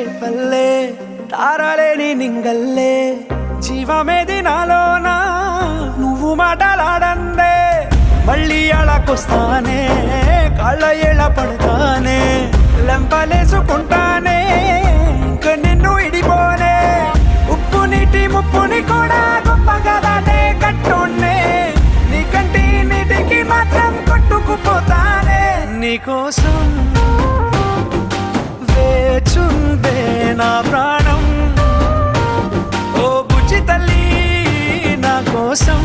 రేపల్లే తారలేని నింగల్లే జీవమేది నాలోనా నువ్వు మాటలాడందే మళ్ళీ అలాకొస్తానే కాళ్ళ ఏళ్ళ పడతానే లెంపలేసుకుంటానే ఇంక నిన్ను ఇడిపోనే ఉప్పు నీటి ముప్పుని కూడా గొప్పగా దాటే కట్టునే నీ కంటి నీటికి మాత్రం కొట్టుకుపోతానే నీకోసం వేచుందే నా ప్రాణం ఓ బుజ్జి తల్లి నా కోసం